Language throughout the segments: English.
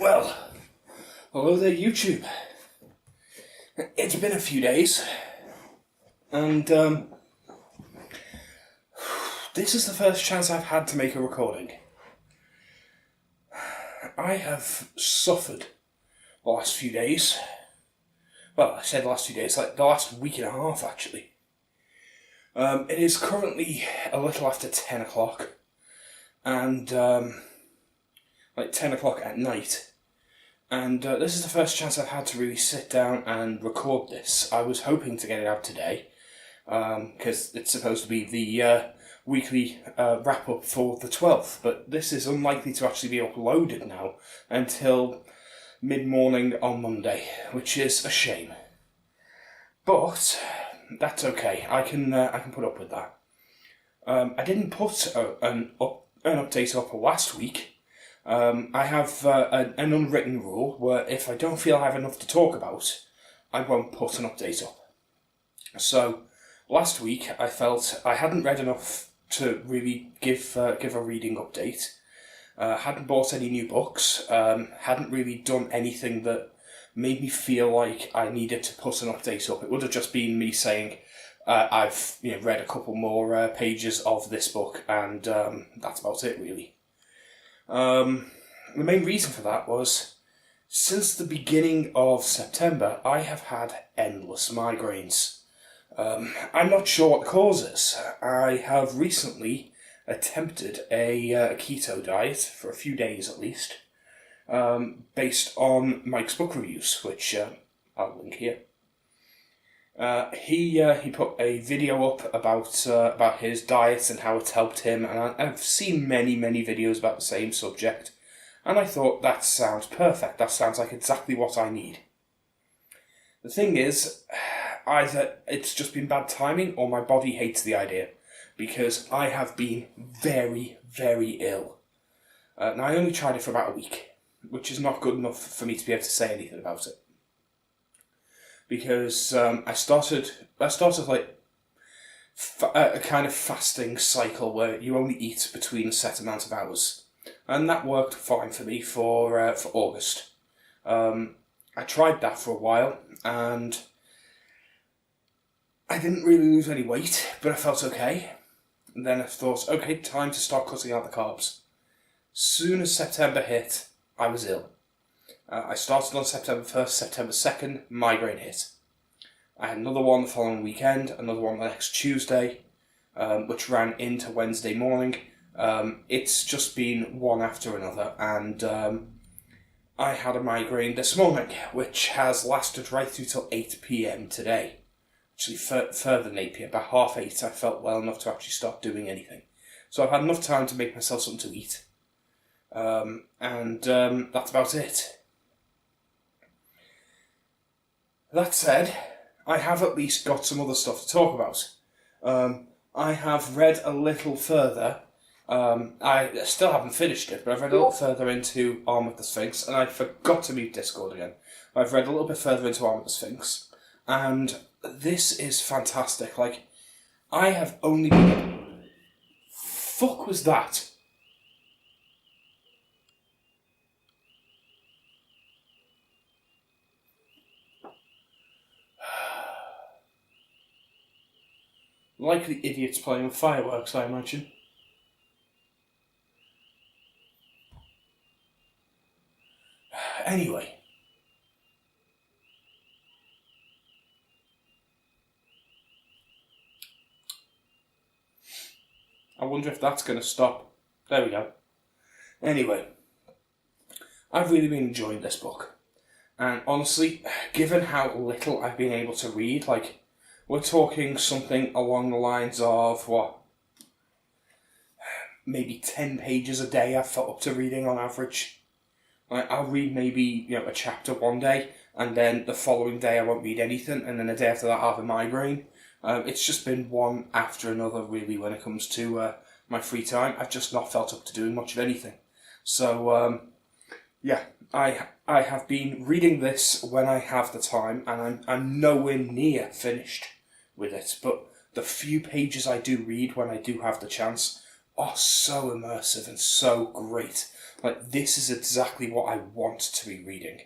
Well, hello there, YouTube. It's been a few days, and this is the first chance I've had to make a recording. I have suffered the last few days. Well, I said the last few days, like the last week and a half, actually. It is currently a little after 10 o'clock, and like 10 o'clock at night. And this is the first chance I've had to really sit down and record this. I was hoping to get it out today, because it's supposed to be the weekly wrap-up for the 12th, but this is unlikely to actually be uploaded now until mid-morning on Monday, which is a shame. But that's okay. I can put up with that. I didn't put an update up last week. I have an unwritten rule where if I don't feel I have enough to talk about, I won't put an update up. So last week I felt I hadn't read enough to really give a reading update. Hadn't bought any new books. Hadn't really done anything that made me feel like I needed to put an update up. It would have just been me saying I've read a couple more pages of this book, and that's about it really. The main reason for that was, since the beginning of September, I have had endless migraines. I'm not sure what the cause is. I have recently attempted a keto diet, for a few days at least, based on Mike's book reviews, which I'll link here. He put a video up about his diet and how it's helped him, and I've seen many videos about the same subject, and I thought that sounds perfect. That sounds like exactly what I need. The thing is, either it's just been bad timing or my body hates the idea, because I have been very ill. Now I only tried it for about a week, which is not good enough for me to be able to say anything about it. Because I started like a kind of fasting cycle where you only eat between a set amount of hours, and that worked fine for me for August. I tried that for a while, and I didn't really lose any weight, but I felt okay. And then I thought, okay, time to start cutting out the carbs. Soon as September hit, I was ill. I started on September 1st, September 2nd, migraine hit. I had another one the following weekend, another one the next Tuesday, which ran into Wednesday morning. It's just been one after another, and I had a migraine this morning, which has lasted right through till 8 p.m. today. Actually, further than 8 p.m, about 8:30, I felt well enough to actually start doing anything. So I've had enough time to make myself something to eat. And that's about it. That said, I have at least got some other stuff to talk about. I have read a little further. I still haven't finished it, but I've read a little further into Arm of the Sphinx, and I forgot to mute Discord again. I've read a little bit further into Arm of the Sphinx, and this is fantastic. Like, I have only been... Fuck was that? Likely idiots playing with fireworks, I imagine. Anyway. I wonder if that's going to stop. There we go. Anyway. I've really been enjoying this book. And honestly, given how little I've been able to read, like, we're talking something along the lines of, maybe 10 pages a day I've felt up to reading on average. Like, I'll read maybe, a chapter one day, and then the following day I won't read anything, and then the day after that I'll have a migraine. It's just been one after another, really, when it comes to my free time. I've just not felt up to doing much of anything. So, yeah, I have been reading this when I have the time, and I'm nowhere near finished with it, but the few pages I do read when I do have the chance are so immersive and so great. Like, this is exactly what I want to be reading.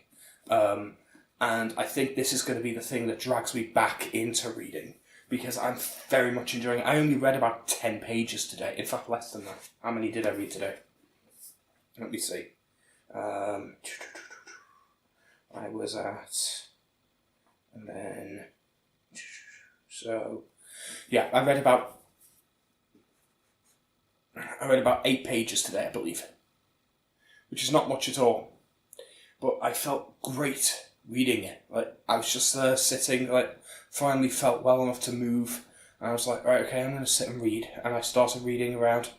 And I think this is going to be the thing that drags me back into reading, because I'm very much enjoying it. I only read about 10 pages today. In fact, less than that. How many did I read today? Let me see. I was at... And then... So... Yeah, I read about 8 pages today, I believe. Which is not much at all. But I felt great reading it. Like, I was just there sitting, like, finally felt well enough to move. And I was like, right, okay, I'm going to sit and read. And I started reading around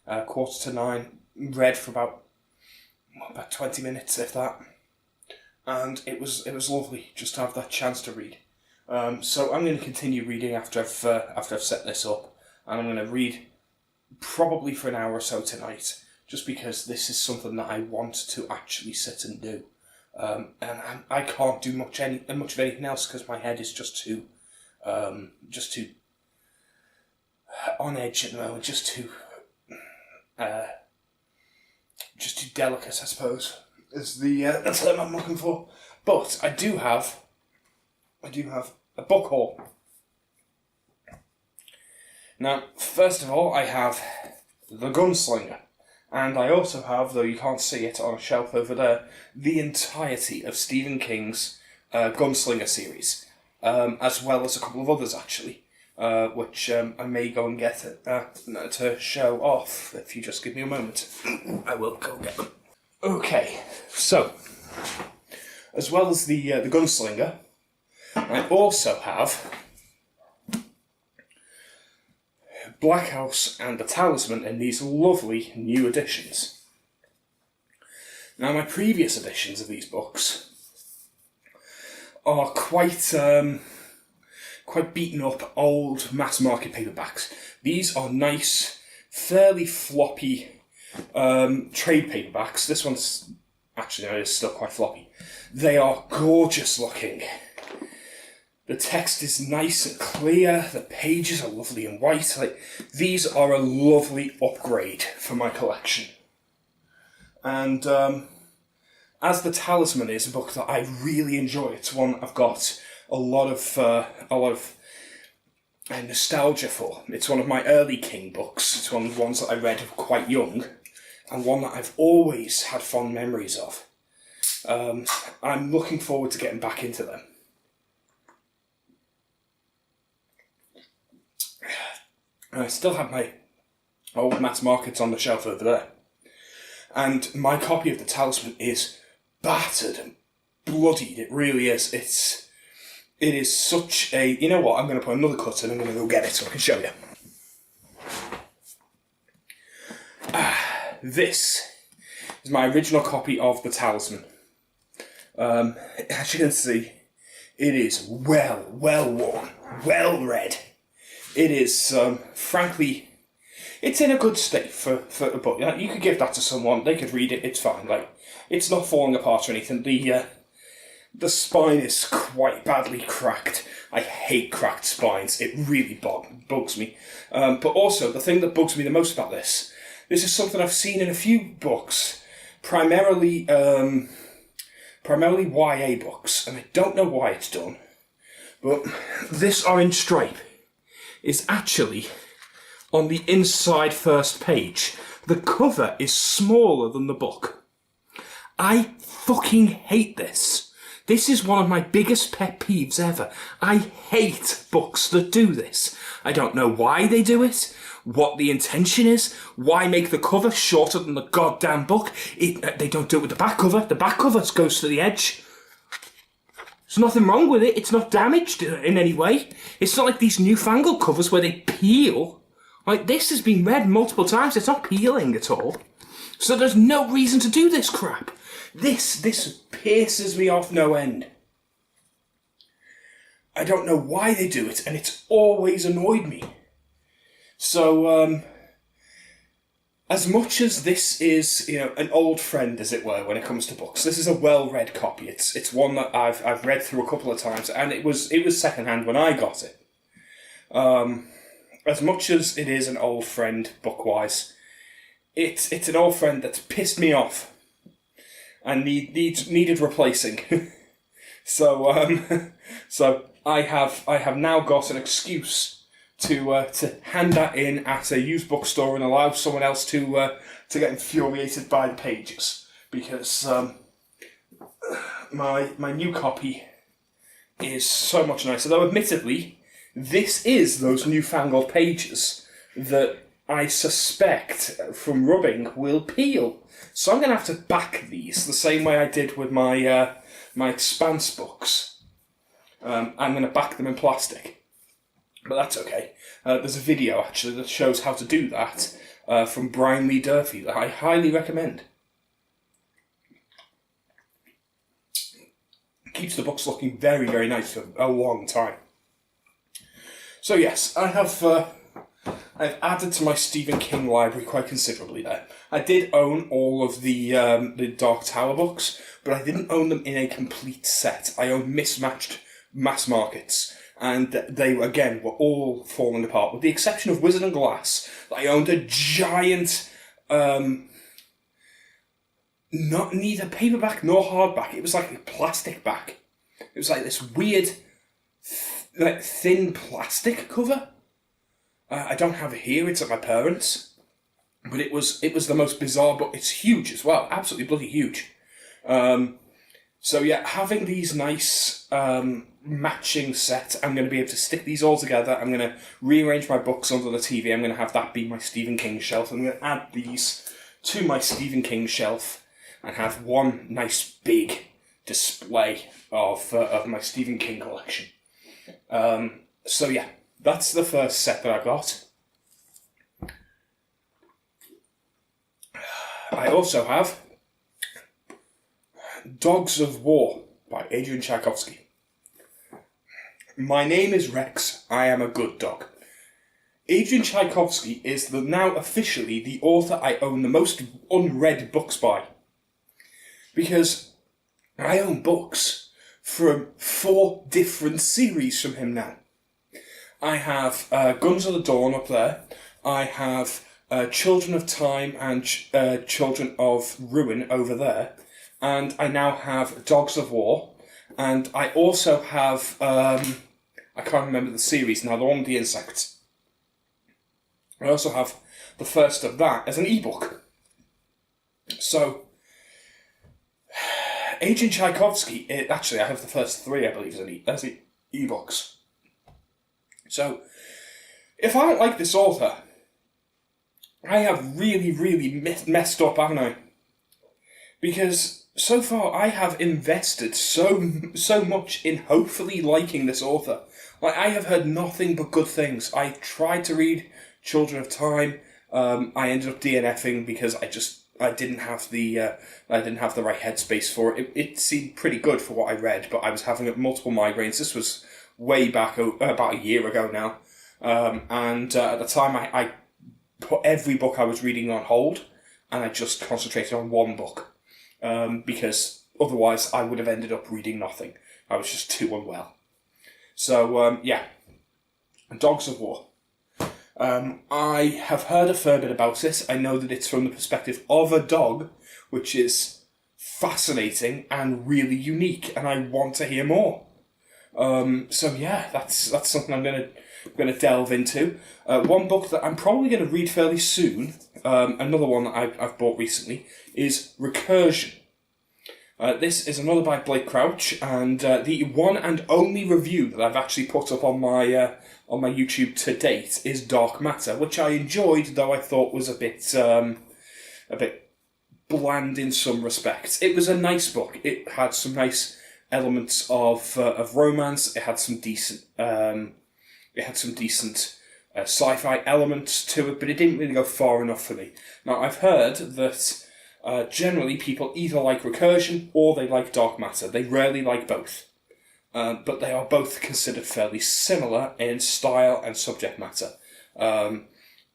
9:15. Read for about 20 minutes, if that. And it was lovely just to have that chance to read. So I'm going to continue reading after I've set this up. And I'm going to read probably for an hour or so tonight, just because this is something that I want to actually sit and do. And I can't do much of anything else because my head is just too on edge at the moment, just too delicate, I suppose, is the term I'm looking for. But I do have a book haul. Now, first of all, I have The Gunslinger. And I also have, though you can't see it on a shelf over there, the entirety of Stephen King's Gunslinger series, as well as a couple of others, actually, which I may go and get to show off. If you just give me a moment, I will go get them. Okay, so, as well as the Gunslinger, I also have Black House and the Talisman in these lovely new editions. Now, my previous editions of these books are quite beaten up old mass market paperbacks. These are nice, fairly floppy trade paperbacks. This one's actually is still quite floppy. They are gorgeous looking. The text is nice and clear, the pages are lovely and white. Like, these are a lovely upgrade for my collection. And as The Talisman is a book that I really enjoy, it's one I've got a lot of nostalgia for. It's one of my early King books. It's one of the ones that I read quite young, and one that I've always had fond memories of. I'm looking forward to getting back into them. I still have my old mass markets on the shelf over there. And my copy of The Talisman is battered and bloodied. It really is. It is such a... You know what? I'm going to put another cut and I'm going to go get it so I can show you. This is my original copy of The Talisman. As you can see, it is well worn, well read. It is, frankly, it's in a good state for a book. You could give that to someone, they could read it, it's fine. Like, it's not falling apart or anything. The spine is quite badly cracked. I hate cracked spines. It really bugs me. But also, the thing that bugs me the most about this is something I've seen in a few books, primarily YA books, and I don't know why it's done, but this orange stripe is actually on the inside first page. The cover is smaller than the book. I fucking hate this. This is one of my biggest pet peeves ever. I hate books that do this. I don't know why they do it, what the intention is, why make the cover shorter than the goddamn book. They don't do it with the back cover. The back cover goes to the edge. There's nothing wrong with it. It's not damaged in any way. It's not like these newfangled covers where they peel. Like, this has been read multiple times. It's not peeling at all. So there's no reason to do this crap. This pisses me off no end. I don't know why they do it, and it's always annoyed me. So, as much as this is, an old friend, as it were, when it comes to books, this is a well-read copy. It's one that I've read through a couple of times, and it was secondhand when I got it. As much as it is an old friend book-wise, it's an old friend that's pissed me off and needed replacing. So so I have now got an excuse to hand that in at a used bookstore and allow someone else to get infuriated by the pages, because my new copy is so much nicer. Though admittedly, this is those newfangled pages that I suspect from rubbing will peel. So I'm going to have to back these the same way I did with my my Expanse books. I'm going to back them in plastic, but that's okay. There's a video actually that shows how to do that from Brian Lee Durfee that I highly recommend. Keeps the books looking very, very nice for a long time. So yes, I've added to my Stephen King library quite considerably there. I did own all of the Dark Tower books, but I didn't own them in a complete set. I owned mismatched mass markets, and they, again, were all falling apart, with the exception of Wizard and Glass. I owned a giant, not neither paperback nor hardback. It was like a plastic back. It was like this weird, like thin plastic cover. I don't have it here. It's at my parents', but it was the most bizarre book. It's huge as well, absolutely bloody huge. So yeah, having these nice matching set, I'm going to be able to stick these all together. I'm going to rearrange my books under the TV. I'm going to have that be my Stephen King shelf. I'm going to add these to my Stephen King shelf and have one nice big display of my Stephen King collection. So yeah, that's the first set that I got. I also have Dogs of War by Adrian Tchaikovsky. My name is Rex. I am a good dog. Adrian Tchaikovsky is now officially the author I own the most unread books by. Because I own books from 4 different series from him now. I have Guns of the Dawn up there. I have Children of Time and Children of Ruin over there. And I now have Dogs of War. And I also have, I can't remember the series now, the one with the insects. I also have the first of that as an ebook. So, Adrian Tchaikovsky, actually I have the first 3, I believe, as ebooks. So, if I don't like this author, I have really, really messed up, haven't I? Because so far I have invested so much in hopefully liking this author. Like, I have heard nothing but good things. I tried to read Children of Time. I ended up DNFing because I didn't have the right headspace for it. It seemed pretty good for what I read, but I was having multiple migraines. This was way back, about a year ago now. And at the time I put every book I was reading on hold, and I just concentrated on one book. Because otherwise I would have ended up reading nothing. I was just too unwell. So, yeah. Dogs of War. I have heard a fair bit about it. I know that it's from the perspective of a dog, which is fascinating and really unique, and I want to hear more. So yeah, that's something I'm gonna delve into. One book that I'm probably going to read fairly soon, another one that I've bought recently, is Recursion. This is another by Blake Crouch, and the one and only review that I've actually put up on my YouTube to date is Dark Matter, which I enjoyed, though I thought was a bit bland in some respects. It was a nice book. It had some nice elements of romance. It had some decent sci-fi elements to it, but it didn't really go far enough for me. Now, I've heard that generally people either like Recursion or they like Dark Matter. They rarely like both. But they are both considered fairly similar in style and subject matter.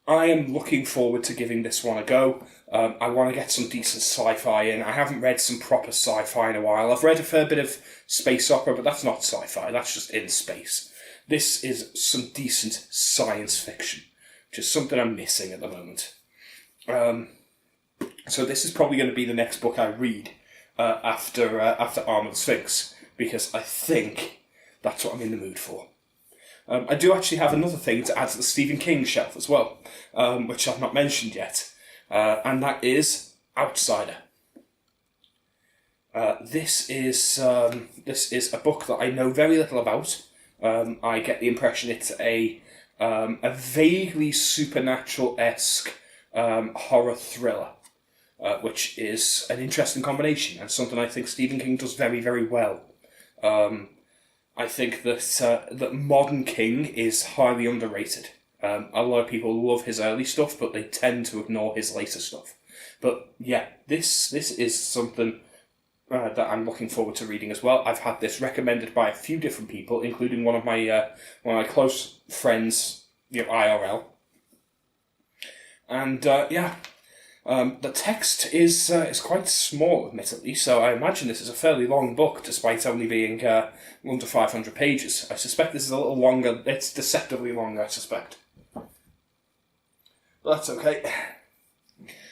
I am looking forward to giving this one a go. I want to get some decent sci-fi in. I haven't read some proper sci-fi in a while. I've read a fair bit of space opera, but that's not sci-fi. That's just in space. This is some decent science fiction, which is something I'm missing at the moment. So this is probably going to be the next book I read after Arm of the Sphinx, because I think that's what I'm in the mood for. I do actually have another thing to add to the Stephen King shelf as well, which I've not mentioned yet, and that is Outsider. This is a book that I know very little about. I get the impression it's a vaguely supernatural-esque horror thriller, which is an interesting combination and something I think Stephen King does very, very well. I think that modern King is highly underrated. A lot of people love his early stuff, but they tend to ignore his later stuff. But yeah, this is something that I'm looking forward to reading as well. I've had this recommended by a few different people, including one of my close friends, IRL. And the text is quite small, admittedly, so I imagine this is a fairly long book, despite only being under 500 pages. I suspect this is a little longer. It's deceptively long, I suspect. But that's okay.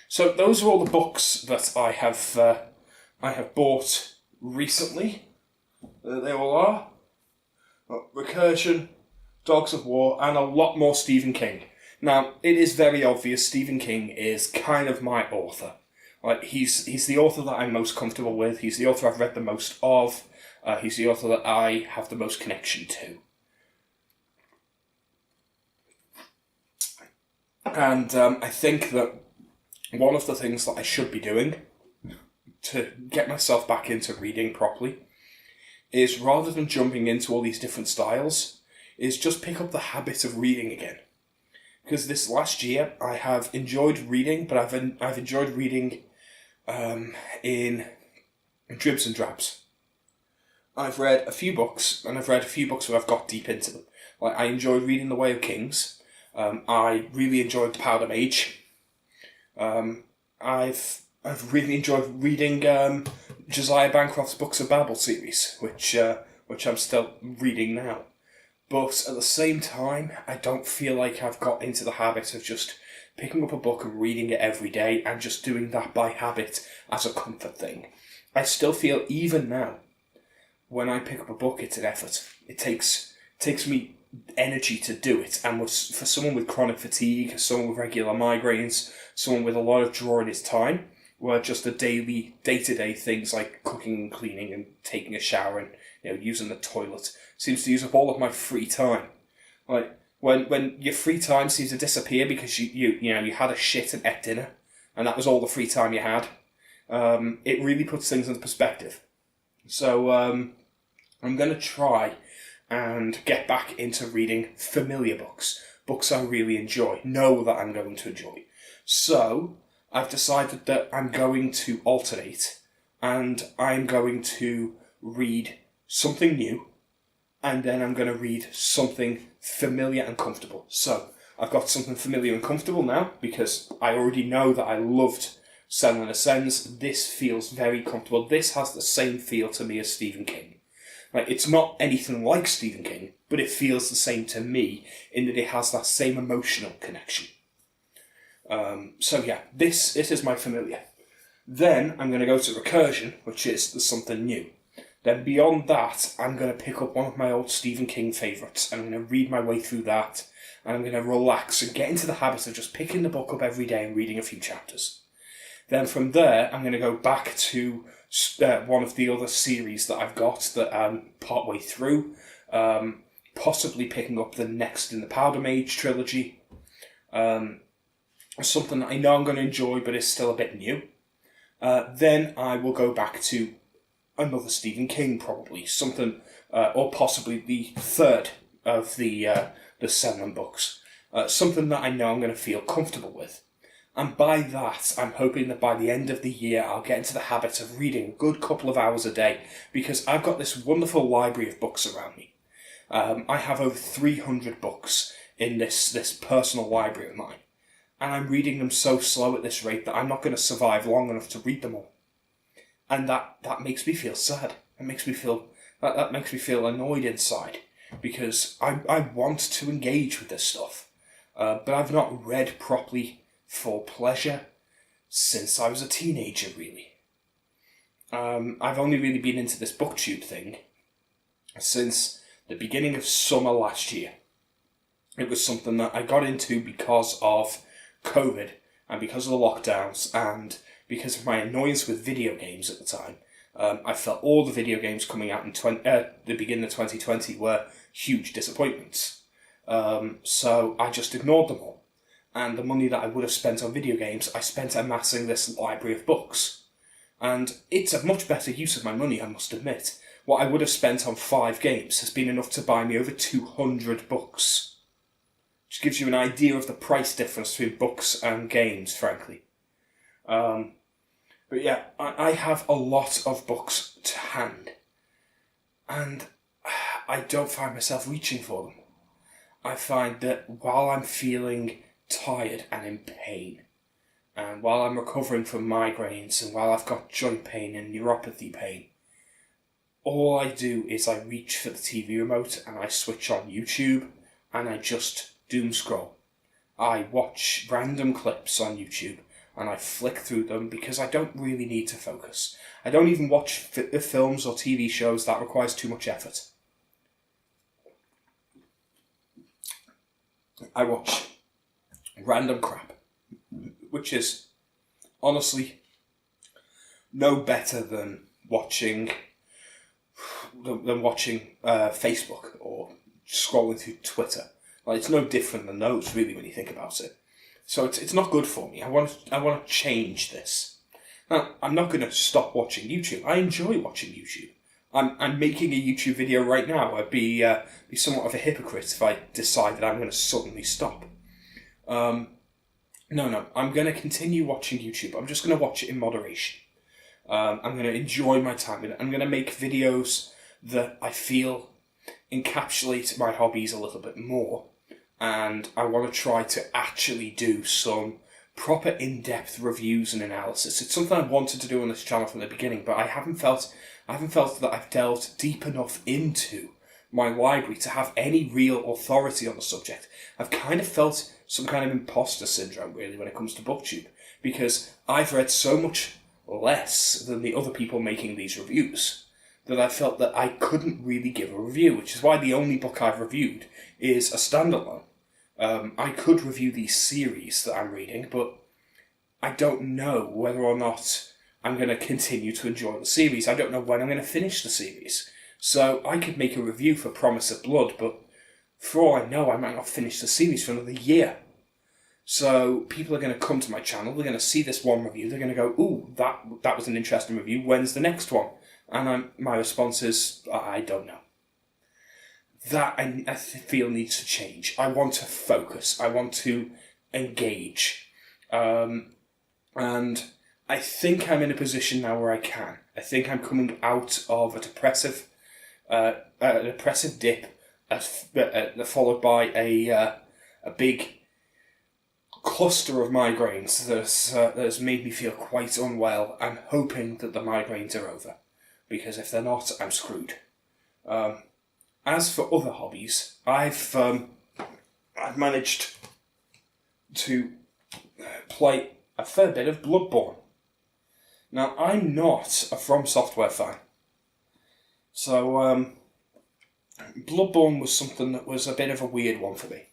So those are all the books that I have bought recently. They all are. Recursion, Dogs of War, and a lot more Stephen King. Now, it is very obvious Stephen King is kind of my author. Like, he's the author that I'm most comfortable with. He's the author I've read the most of. He's the author that I have the most connection to. And I think that one of the things that I should be doing to get myself back into reading properly is, rather than jumping into all these different styles, is just pick up the habit of reading again. Because this last year I have enjoyed reading, but I've enjoyed reading in dribs and drabs. I've read a few books, and I've read a few books where I've got deep into them. Like, I enjoyed reading The Way of Kings. I really enjoyed The Powder Mage. I've really enjoyed reading Josiah Bancroft's Books of Babel series, which I'm still reading now. But at the same time, I don't feel like I've got into the habit of just picking up a book and reading it every day and just doing that by habit as a comfort thing. I still feel, even now, when I pick up a book, it's an effort. It takes me energy to do it. And for someone with chronic fatigue, someone with regular migraines, someone with a lot of draw in his time, where just the daily, day-to-day things like cooking and cleaning and taking a shower and using the toilet seems to use up all of my free time. Like, when your free time seems to disappear because you had a shit and ate dinner, and that was all the free time you had, it really puts things into perspective. So I'm going to try and get back into reading familiar books I really know that I'm going to enjoy. So I've decided that I'm going to alternate, and I'm going to read something new, and then I'm going to read something familiar and comfortable. So I've got something familiar and comfortable now, because I already know that I loved Selling Ascends. This feels very comfortable. This has the same feel to me as Stephen King. Like, it's not anything like Stephen King, but it feels the same to me in that it has that same emotional connection. So yeah, this is my familiar. Then I'm going to go to Recursion, which is something new. Then beyond that, I'm going to pick up one of my old Stephen King favourites, and I'm going to read my way through that, and I'm going to relax and get into the habit of just picking the book up every day and reading a few chapters. Then from there, I'm going to go back to one of the other series that I've got that I'm partway through, possibly picking up the next in the Powder Mage trilogy. Something that I know I'm going to enjoy, but is still a bit new. Then I will go back to another Stephen King, probably something, or possibly the third of the 7 books. Something that I know I'm going to feel comfortable with. And by that, I'm hoping that by the end of the year, I'll get into the habit of reading a good couple of hours a day, because I've got this wonderful library of books around me. I have over 300 books in this personal library of mine. And I'm reading them so slow at this rate that I'm not going to survive long enough to read them all. And that makes me feel sad. That makes me feel annoyed inside, because I want to engage with this stuff. But I've not read properly for pleasure since I was a teenager, really. I've only really been into this booktube thing since the beginning of summer last year. It was something that I got into because of COVID and because of the lockdowns and because of my annoyance with video games at the time. I felt all the video games coming out in the beginning of 2020 were huge disappointments. So I just ignored them all. And the money that I would have spent on video games, I spent amassing this library of books. And it's a much better use of my money, I must admit. What I would have spent on 5 games has been enough to buy me over 200 books. Which gives you an idea of the price difference between books and games, frankly. But yeah, I have a lot of books to hand. And I don't find myself reaching for them. I find that while I'm feeling tired and in pain, and while I'm recovering from migraines, and while I've got joint pain and neuropathy pain, all I do is I reach for the TV remote and I switch on YouTube and I just doom scroll. I watch random clips on YouTube and I flick through them because I don't really need to focus. I don't even watch films or TV shows that requires too much effort. I watch random crap, which is honestly no better than watching Facebook or scrolling through Twitter. Like, it's no different than those, really, when you think about it. So it's not good for me. I want to change this. Now, I'm not going to stop watching YouTube. I enjoy watching YouTube. I'm making a YouTube video right now. I'd be somewhat of a hypocrite if I decided I'm going to suddenly stop. No, I'm going to continue watching YouTube. I'm just going to watch it in moderation. I'm going to enjoy my time in it. I'm going to make videos that I feel encapsulate my hobbies a little bit more. And I want to try to actually do some proper in-depth reviews and analysis. It's something I wanted to do on this channel from the beginning, but I haven't felt that I've delved deep enough into my library to have any real authority on the subject. I've kind of felt some kind of imposter syndrome, really, when it comes to BookTube, because I've read so much less than the other people making these reviews that I felt that I couldn't really give a review, which is why the only book I've reviewed is a standalone. I could review these series that I'm reading, but I don't know whether or not I'm going to continue to enjoy the series. I don't know when I'm going to finish the series. So I could make a review for Promise of Blood, but for all I know, I might not finish the series for another year. So people are going to come to my channel, they're going to see this one review, they're going to go, ooh, that was an interesting review, when's the next one? And my response is, I don't know. That I feel needs to change. I want to focus. I want to engage. And I think I'm in a position now where I can. I think I'm coming out of a depressive dip, followed by a big cluster of migraines that has made me feel quite unwell. I'm hoping that the migraines are over, because if they're not, I'm screwed. As for other hobbies, I've managed to play a fair bit of Bloodborne. Now, I'm not a From Software fan, so Bloodborne was something that was a bit of a weird one for me.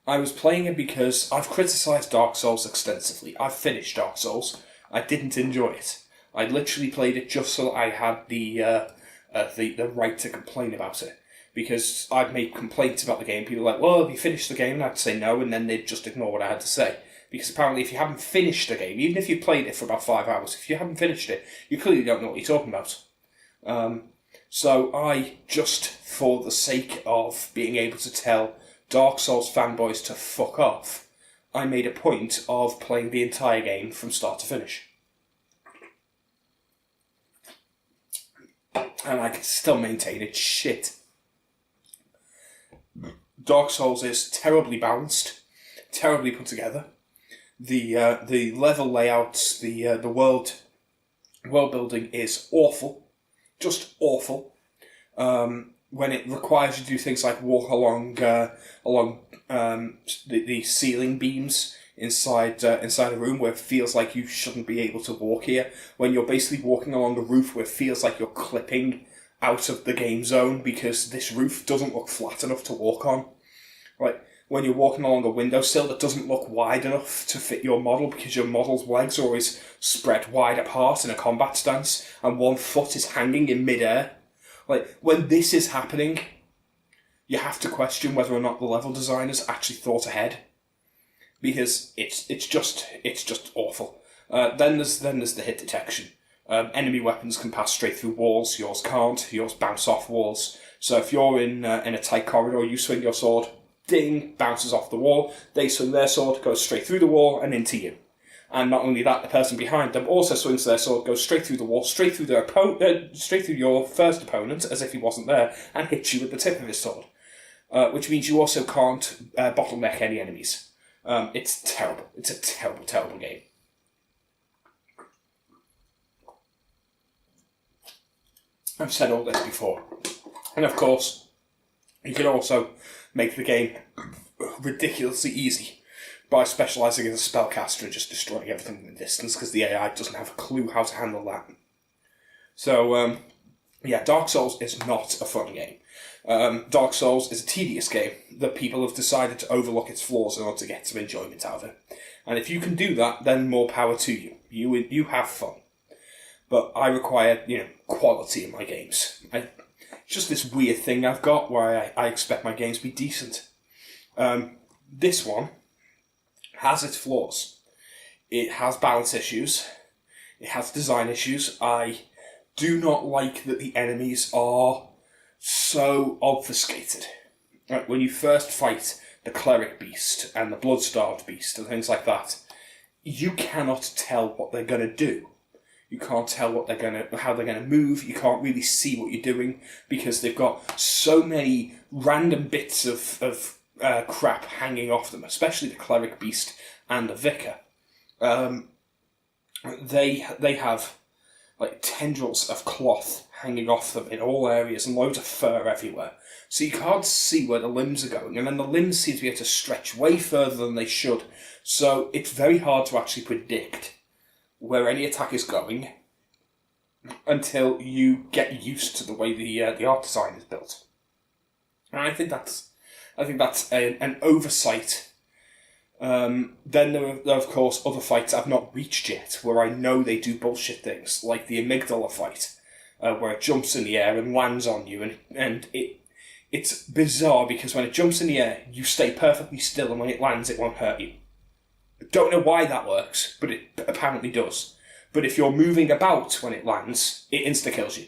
I was playing it because I've criticised Dark Souls extensively. I've finished Dark Souls. I didn't enjoy it. I literally played it just so that I had the right to complain about it. Because I'd make complaints about the game, people were like, well, have you finished the game? And I'd say no, and then they'd just ignore what I had to say. Because apparently if you haven't finished the game, even if you played it for about 5 hours, if you haven't finished it, you clearly don't know what you're talking about. So I, just for the sake of being able to tell Dark Souls fanboys to fuck off, I made a point of playing the entire game from start to finish. And I can still maintain it's shit. Dark Souls is terribly balanced, terribly put together. The level layouts, the world building is awful, just awful. when it requires you to do things like walk along the ceiling beams inside a room where it feels like you shouldn't be able to walk here, when you're basically walking along a roof where it feels like you're clipping out of the game zone because this roof doesn't look flat enough to walk on. Like, when you're walking along a windowsill that doesn't look wide enough to fit your model because your model's legs are always spread wide apart in a combat stance and one foot is hanging in midair. Like, when this is happening, you have to question whether or not the level designers actually thought ahead. Because it's just awful. Then there's the hit detection. Enemy weapons can pass straight through walls. Yours can't. Yours bounce off walls. So if you're in a tight corridor, you swing your sword, ding, bounces off the wall. They swing their sword, goes straight through the wall and into you. And not only that, the person behind them also swings their sword, goes straight through the wall, straight through straight through your first opponent, as if he wasn't there, and hits you with the tip of his sword. Which means you also can't bottleneck any enemies. It's terrible. It's a terrible, terrible game. I've said all this before. And of course, you can also make the game ridiculously easy by specialising as a spellcaster and just destroying everything from a distance, because the AI doesn't have a clue how to handle that. So, Dark Souls is not a fun game. Dark Souls is a tedious game that people have decided to overlook its flaws in order to get some enjoyment out of it. And if you can do that, then more power to you. You have fun. But I require, quality in my games. It's just this weird thing I've got where I expect my games to be decent. This one has its flaws. It has balance issues. It has design issues. I do not like that the enemies are so obfuscated. Right, when you first fight the cleric beast and the blood-starved beast and things like that, you cannot tell what they're going to do. You can't tell how they're going to move. You can't really see what you're doing because they've got so many random bits of crap hanging off them, especially the cleric beast and the vicar. They have like tendrils of cloth hanging off them in all areas and loads of fur everywhere. So you can't see where the limbs are going, and then the limbs seem to be able to stretch way further than they should. So it's very hard to actually predict where any attack is going until you get used to the way the art design is built. And I think that's an oversight. Then there are, of course, other fights I've not reached yet, where I know they do bullshit things, like the amygdala fight, where it jumps in the air and lands on you, and it's bizarre because when it jumps in the air, you stay perfectly still, and when it lands, it won't hurt you. I don't know why that works, but it apparently does. But if you're moving about when it lands, it insta-kills you.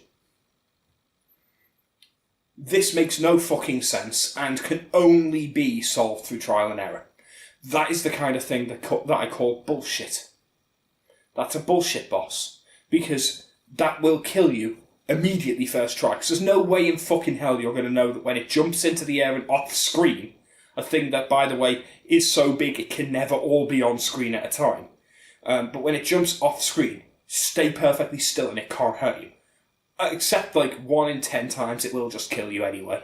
This makes no fucking sense and can only be solved through trial and error. That is the kind of thing that I call bullshit. That's a bullshit boss. Because that will kill you immediately first try. Because there's no way in fucking hell you're going to know that when it jumps into the air and off screen, a thing that, by the way, is so big it can never all be on screen at a time. But when it jumps off screen, stay perfectly still and it can't hurt you. Except like 1 in 10 times it will just kill you anyway.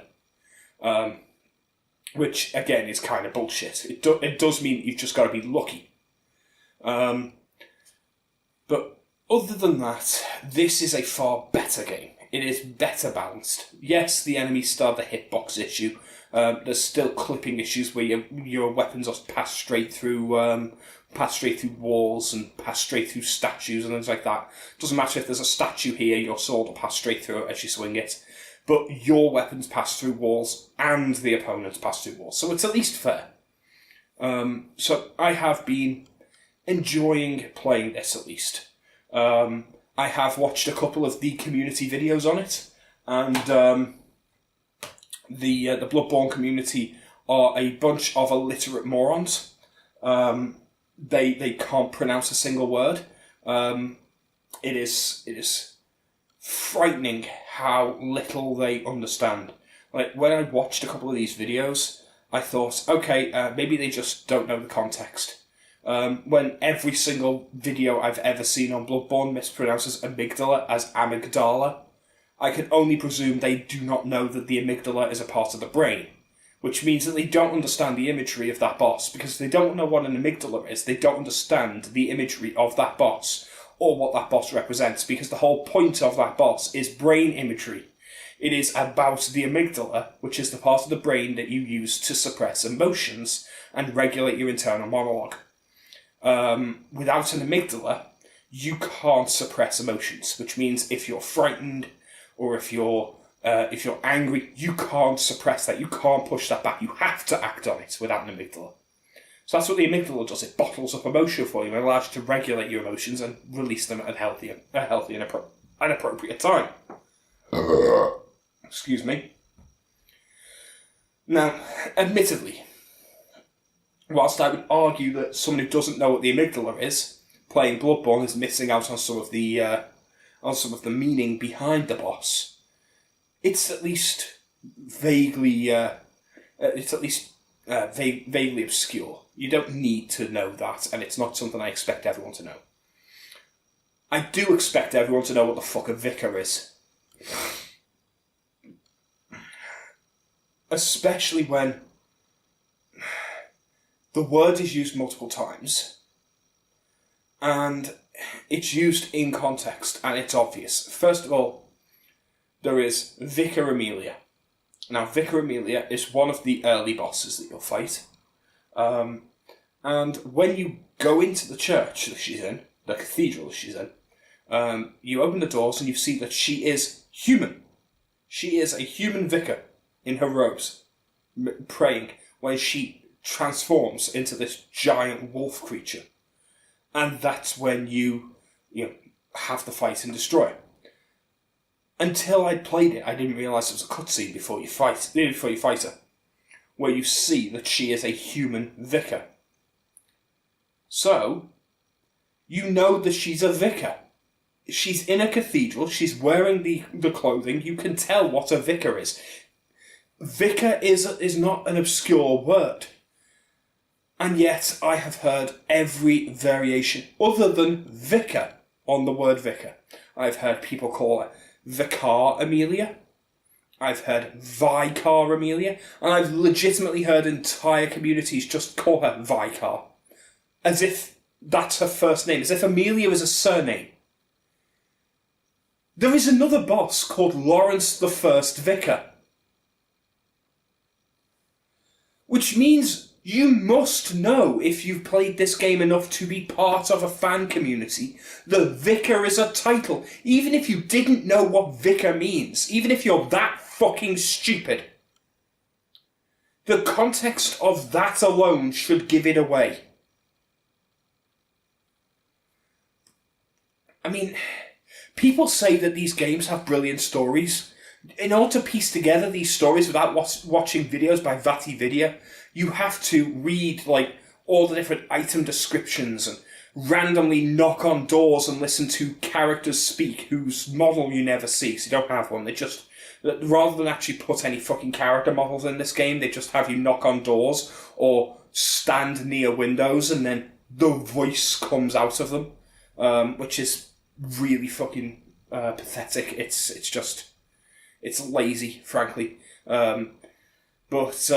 Which, again, is kind of bullshit. It does mean you've just got to be lucky. But other than that, this is a far better game. It is better balanced. Yes, the enemies still have the hitbox issue. There's still clipping issues where your weapons are pass straight through walls and pass straight through statues and things like that. Doesn't matter if there's a statue here, your sword will pass straight through it as you swing it. But your weapons pass through walls and the opponents pass through walls. So it's at least fair. So I have been enjoying playing this at least. I have watched a couple of the community videos on it, and the Bloodborne community are a bunch of illiterate morons. They can't pronounce a single word. It is frightening how little they understand. Like, when I watched a couple of these videos, I thought, okay, maybe they just don't know the context. When every single video I've ever seen on Bloodborne mispronounces amygdala as amygdala, I can only presume they do not know that the amygdala is a part of the brain, which means that they don't understand the imagery of that boss, because they don't know what an amygdala is. They don't understand the imagery of that boss, or what that boss represents, because the whole point of that boss is brain imagery. It is about the amygdala, which is the part of the brain that you use to suppress emotions and regulate your internal monologue. Without an amygdala, you can't suppress emotions, which means if you're frightened or if you're angry, you can't suppress that. You can't push that back. You have to act on it without an amygdala. So that's what the amygdala does. It bottles up emotion for you and allows you to regulate your emotions and release them at a healthy and appropriate time. Excuse me. Now, admittedly, whilst I would argue that someone who doesn't know what the amygdala is, playing Bloodborne, is missing out on some of the meaning behind the boss, it's at least vaguely vaguely obscure. You don't need to know that, and it's not something I expect everyone to know. I do expect everyone to know what the fuck a vicar is. Especially when the word is used multiple times, and it's used in context, and it's obvious. First of all, there is Vicar Amelia. Now, Vicar Amelia is one of the early bosses that you'll fight. And when you go into the church that she's in, the cathedral that she's in, you open the doors and you see that she is human. She is a human vicar in her robes, praying, when she transforms into this giant wolf creature. And that's when you have the fight and destroy her. Until I'd played it, I didn't realise it was a cutscene before you fight her, where you see that she is a human vicar. So, you know that she's a vicar. She's in a cathedral, she's wearing the clothing, you can tell what a vicar is. Vicar is not an obscure word. And yet, I have heard every variation, other than vicar, on the word vicar. I've heard people call it Vicar Amelia. I've heard Vicar Amelia. And I've legitimately heard entire communities just call her Vicar. As if that's her first name. As if Amelia is a surname. There is another boss called Lawrence the First Vicar. Which means you must know, if you've played this game enough to be part of a fan community, that Vicar is a title. Even if you didn't know what Vicar means, even if you're that fucking stupid, the context of that alone should give it away. I mean, people say that these games have brilliant stories. In order to piece together these stories without watching videos by VatiVidya, you have to read all the different item descriptions and randomly knock on doors and listen to characters speak whose model you never see, so you don't have one. They just, rather than actually put any fucking character models in this game, they just have you knock on doors or stand near windows and then the voice comes out of them, which is really fucking pathetic. It's lazy, frankly. But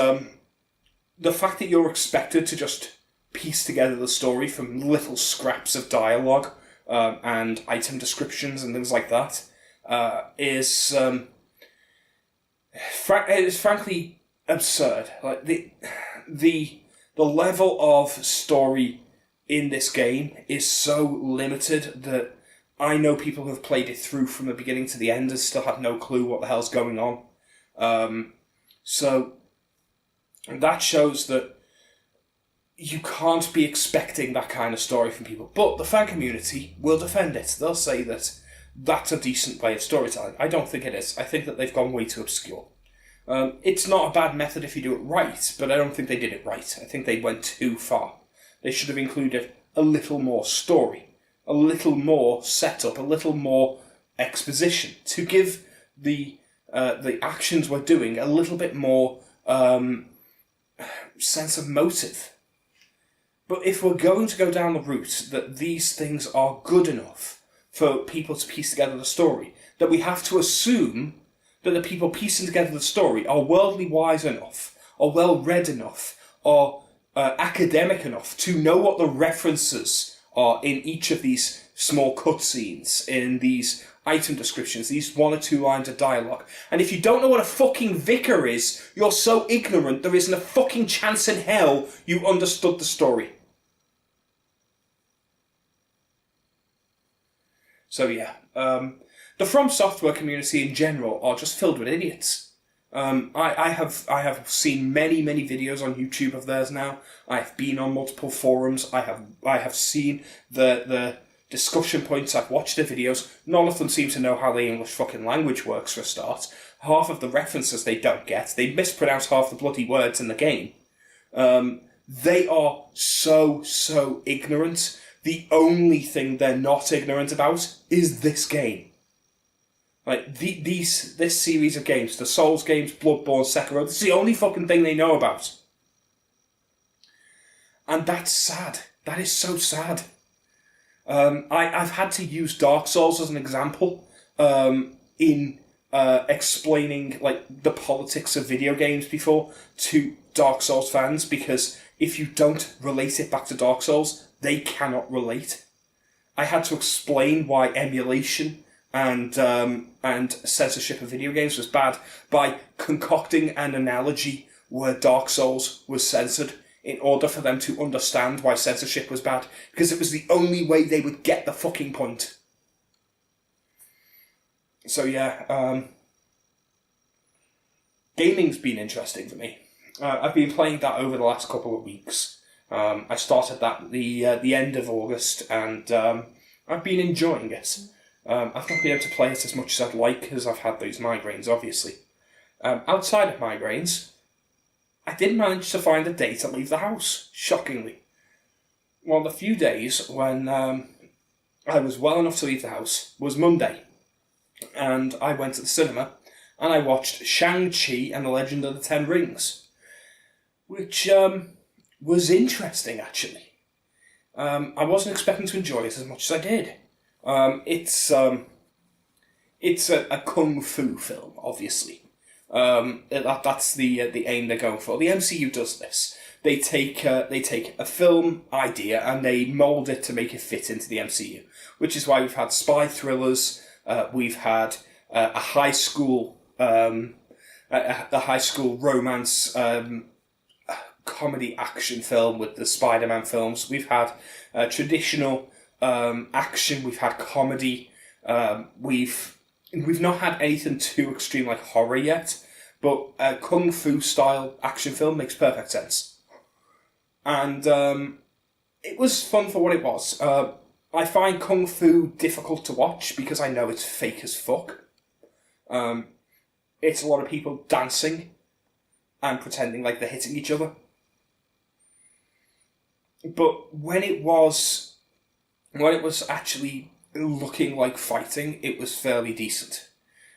the fact that you're expected to just piece together the story from little scraps of dialogue and item descriptions and things like that is frankly absurd. Like the level of story in this game is so limited that I know people who have played it through from the beginning to the end and still have no clue what the hell's going on. So that shows that you can't be expecting that kind of story from people. But the fan community will defend it. They'll say that that's a decent way of storytelling. I don't think it is. I think that they've gone way too obscure. It's not a bad method if you do it right, but I don't think they did it right. I think they went too far. They should have included a little more story, a little more setup, a little more exposition to give the actions we're doing a little bit more sense of motive. But if we're going to go down the route that these things are good enough for people to piece together the story, that we have to assume that the people piecing together the story are worldly wise enough, or well read enough, or academic enough to know what the references are in each of these small cutscenes, in these item descriptions, these 1 or 2 lines of dialogue. And if you don't know what a fucking vicar is, you're so ignorant there isn't a fucking chance in hell you understood the story. So yeah, the From Software community in general are just filled with idiots. I have seen many videos on YouTube of theirs now. I have been on multiple forums. I have seen the discussion points. I've watched the videos. None of them seem to know how the English fucking language works for a start. Half of the references they don't get. They mispronounce half the bloody words in the game. They are so ignorant. The only thing they're not ignorant about is this game. Like, this series of games, the Souls games, Bloodborne, Sekiro, this is the only fucking thing they know about. And that's sad. That is so sad. I've had to use Dark Souls as an example in explaining, like, the politics of video games before to Dark Souls fans, because if you don't relate it back to Dark Souls, they cannot relate. I had to explain why emulation and censorship of video games was bad by concocting an analogy where Dark Souls was censored in order for them to understand why censorship was bad, because it was the only way they would get the fucking point. So yeah, gaming's been interesting for me. I've been playing that over the last couple of weeks. I started that at the end of August, and I've been enjoying it. I've not been able to play it as much as I'd like, because I've had those migraines, obviously. Outside of migraines, I did manage to find a day to leave the house, shockingly. One of the few days when I was well enough to leave the house was Monday. And I went to the cinema, and I watched Shang-Chi and the Legend of the Ten Rings, which was interesting, actually. I wasn't expecting to enjoy it as much as I did. It's a kung fu film, obviously. That's the aim they're going for. The MCU does this. They take a film idea and they mould it to make it fit into the MCU, which is why we've had spy thrillers. We've had a high school romance comedy action film with the Spider-Man films. We've had traditional action. We've had comedy. We've not had anything too extreme like horror yet, but a kung fu style action film makes perfect sense. And it was fun for what it was. I find kung fu difficult to watch because I know it's fake as fuck. It's a lot of people dancing and pretending like they're hitting each other. But when it was actually looking like fighting, it was fairly decent.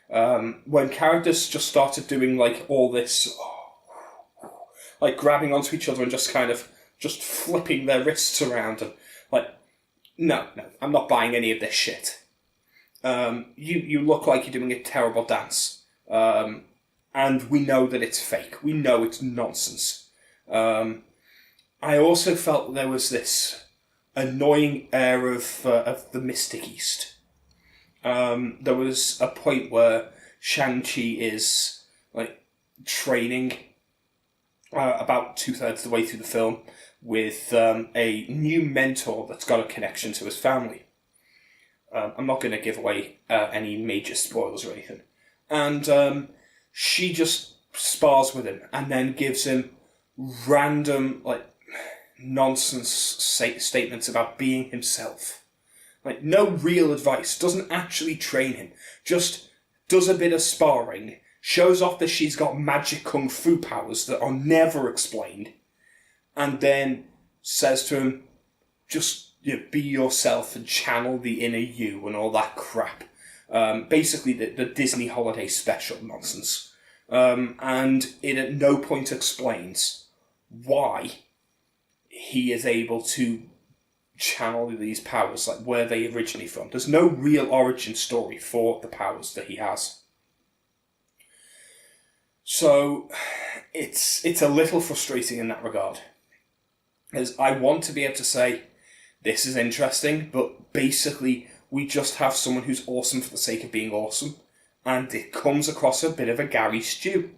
When characters just started doing like all this, like grabbing onto each other and just kind of just flipping their wrists around and like, no, I'm not buying any of this shit. You look like you're doing a terrible dance. And we know that it's fake. We know it's nonsense. I also felt there was this annoying air of the Mystic East. There was a point where Shang-Chi is like training about 2/3 of the way through the film with a new mentor that's got a connection to his family. I'm not going to give away any major spoilers or anything. And she just spars with him and then gives him random like nonsense statements about being himself. Like, no real advice, doesn't actually train him, just does a bit of sparring, shows off that she's got magic kung fu powers that are never explained, and then says to him, just be yourself and channel the inner you and all that crap. Basically the Disney holiday special nonsense. And it at no point explains why he is able to channel these powers, like where they originate from. There's no real origin story for the powers that he has. So it's a little frustrating in that regard. As I want to be able to say, this is interesting, but basically we just have someone who's awesome for the sake of being awesome, and it comes across a bit of a Gary stew.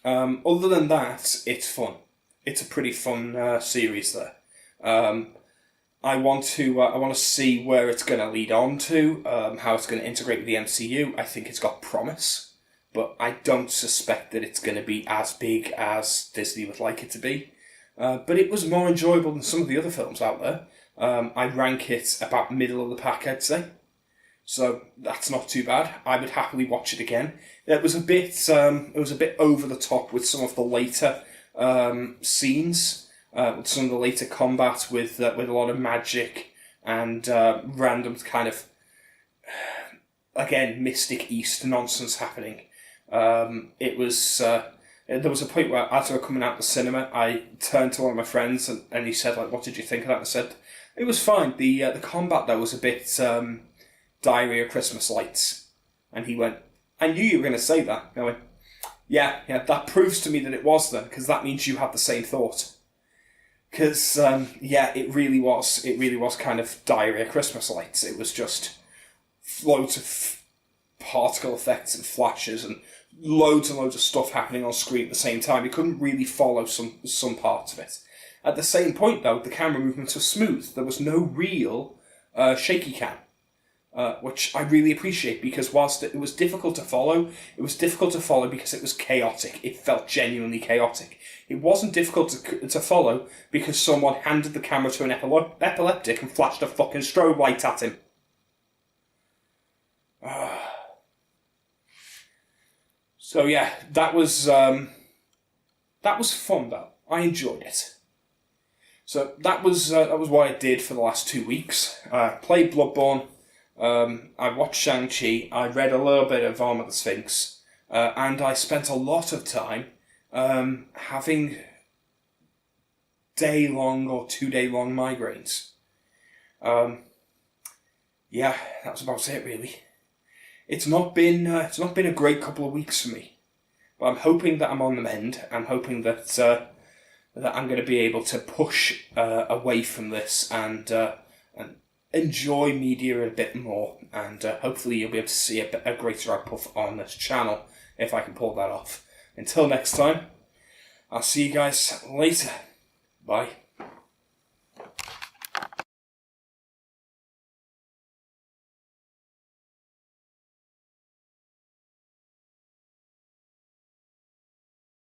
Other than that, it's fun. It's a pretty fun series there. I want to see where it's going to lead on to, how it's going to integrate with the MCU. I think it's got promise, but I don't suspect that it's going to be as big as Disney would like it to be. But it was more enjoyable than some of the other films out there. I rank it about middle of the pack, I'd say. So that's not too bad. I would happily watch it again. It was a bit over the top with some of the later scenes, with some of the later combat with a lot of magic and random kind of, again, Mystic East nonsense happening. There was a point where, as we were coming out the cinema, I turned to one of my friends and he said, like, "What did you think of that?" I said, "It was fine. The combat there was a bit Diary of Christmas Lights." And he went, "I knew you were going to say that." And I went, yeah, that proves to me that it was then, because that means you had the same thought. Because, it really was kind of Diary of Christmas Lights. It was just loads of particle effects and flashes and loads and loads of stuff happening on screen at the same time. You couldn't really follow some parts of it. At the same point, though, the camera movements were smooth. There was no real shaky cam. Which I really appreciate, because whilst it was difficult to follow, because it was chaotic. It felt genuinely chaotic. It wasn't difficult to follow because someone handed the camera to an epileptic and flashed a fucking strobe light at him. So yeah, that was fun though. I enjoyed it. So that was what I did for the last 2 weeks. Played Bloodborne. I watched Shang-Chi, I read a little bit of the Sphinx, and I spent a lot of time having day-long or 2-day-long migraines. Yeah, that was about it really. It's not been a great couple of weeks for me, but I'm hoping that I'm on the mend. I'm hoping that I'm going to be able to push away from this and enjoy media a bit more, and hopefully you'll be able to see a greater output on this channel if I can pull that off. Until next time, I'll see you guys later. Bye.